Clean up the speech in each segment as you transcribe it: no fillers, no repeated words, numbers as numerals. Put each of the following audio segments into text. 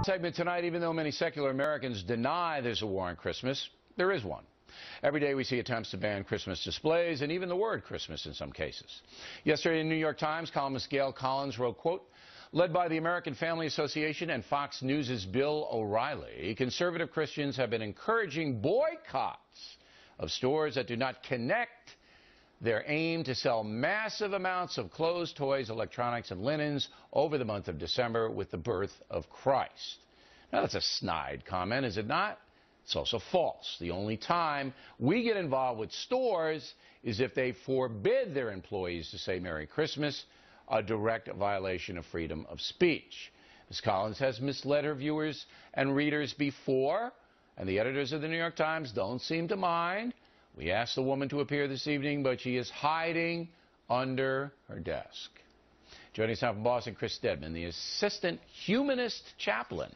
Segment tonight, even though many secular Americans deny there's a war on Christmas, there is one. Every day we see attempts to ban Christmas displays and even the word Christmas in some cases. Yesterday in the New York Times, columnist Gail Collins wrote, quote, led by the American Family Association and Fox News' Bill O'Reilly, conservative Christians have been encouraging boycotts of stores that do not connect their aim to sell massive amounts of clothes, toys, electronics, and linens over the month of December with the birth of Christ. Now, that's a snide comment, is it not? It's also false. The only time we get involved with stores is if they forbid their employees to say Merry Christmas, a direct violation of freedom of speech. Ms. Collins has misled her viewers and readers before, and the editors of the New York Times don't seem to mind. We asked the woman to appear this evening, but she is hiding under her desk. Joining us now from Boston, Chris Stedman, the assistant humanist chaplain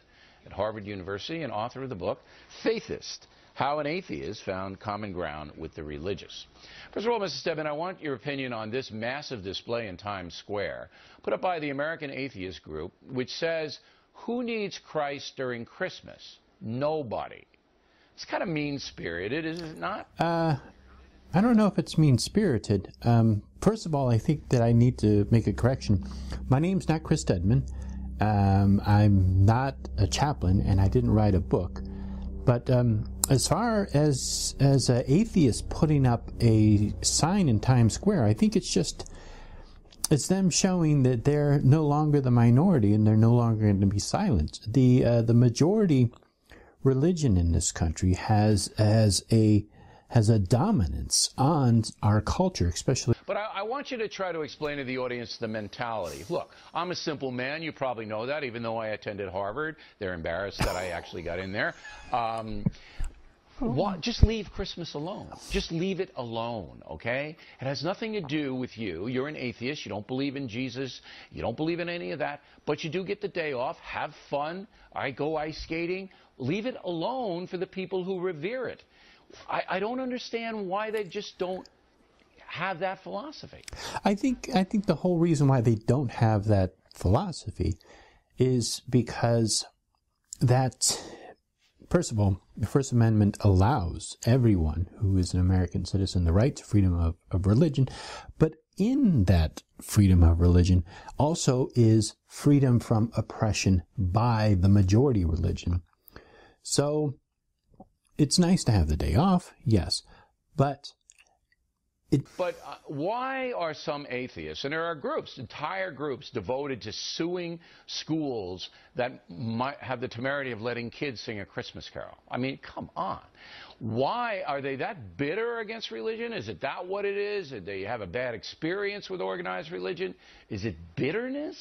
at Harvard University and author of the book, Faithist, How an Atheist Found Common Ground with the Religious. First of all, Mrs. Stedman, I want your opinion on this massive display in Times Square, put up by the American Atheist Group, which says, who needs Christ during Christmas? Nobody. It's kind of mean-spirited, is it not? I don't know if it's mean-spirited. First of all, I think that I need to make a correction. My name's not Chris Stedman. I'm not a chaplain, and I didn't write a book. But as far as atheists putting up a sign in Times Square, I think it's them showing that they're no longer the minority and they're no longer going to be silenced. The majority religion in this country has a dominance on our culture, especially. But I want you to try to explain to the audience the mentality. Look, I'm a simple man. You probably know that, even though I attended Harvard. They're embarrassed that I actually got in there. Just leave Christmas alone. Just leave it alone, okay? It has nothing to do with you. You're an atheist. You don't believe in Jesus. You don't believe in any of that. But you do get the day off. Have fun. All right, go ice skating. Leave it alone for the people who revere it. I don't understand why they just don't have that philosophy. I think the whole reason why they don't have that philosophy is because that, first of all, the First Amendment allows everyone who is an American citizen the right to freedom of religion, but in that freedom of religion also is freedom from oppression by the majority religion. So it's nice to have the day off, yes, but why are some atheists, and there are groups, entire groups, devoted to suing schools that might have the temerity of letting kids sing a Christmas carol? I mean, come on. Why are they that bitter against religion? Is it that what it is? Did they have a bad experience with organized religion? Is it bitterness?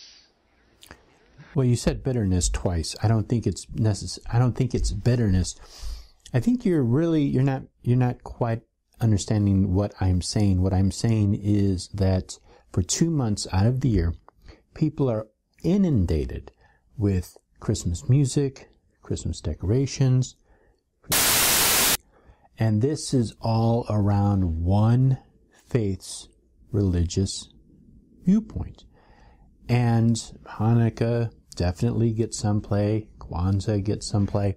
Well, you said bitterness twice. I don't think it's I don't think it's bitterness. I think you're not quite understanding what I'm saying. What I'm saying is that for 2 months out of the year, people are inundated with Christmas music, Christmas decorations, and this is all around one faith's religious viewpoint. And Hannakah definitely gets some play, Kwanzaa gets some play.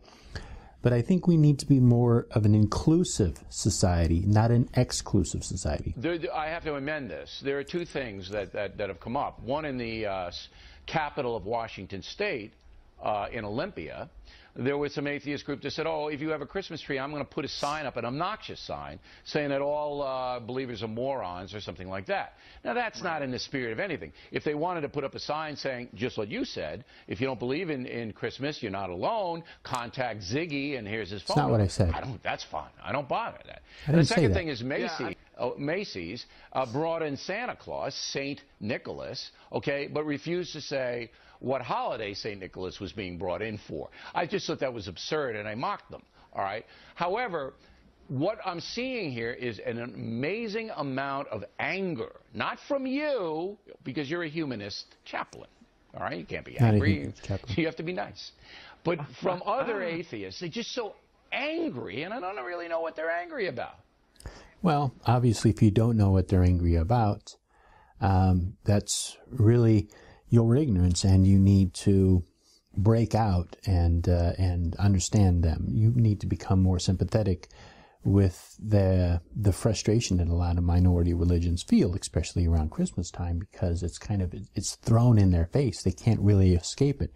But I think we need to be more of an inclusive society, not an exclusive society. I have to amend this. There are two things that have come up. One in the capital of Washington State, in Olympia, there was some atheist group that said, oh, if you have a Christmas tree, I'm going to put a sign up, an obnoxious sign, saying that all believers are morons or something like that. Now, that's not in the spirit of anything. If they wanted to put up a sign saying, just what you said, if you don't believe in Christmas, you're not alone, contact Ziggy, and here's his phone number. That's not what I said. That's fine. I don't bother that. I didn't the second say thing is Macy's brought in Santa Claus, St. Nicholas, okay, but refused to say what holiday St. Nicholas was being brought in for. I just thought that was absurd, and I mocked them, all right? However, what I'm seeing here is an amazing amount of anger, not from you, because you're a humanist chaplain, all right? You can't be angry. You have to be nice. But from other atheists, they're just so angry, and I don't really know what they're angry about. Well, obviously, if you don't know what they're angry about, that's really your ignorance, and you need to break out and understand them. You need to become more sympathetic with the frustration that a lot of minority religions feel, especially around Christmas time, because it's thrown in their face. They can't really escape it.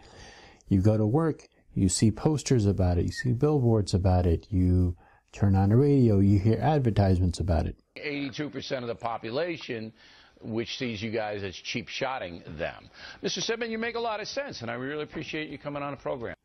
You go to work, you see posters about it, you see billboards about it, you turn on the radio, you hear advertisements about it. 82% of the population which sees you guys as cheap shotting them. Mr. Sidman, you make a lot of sense, and I really appreciate you coming on the program.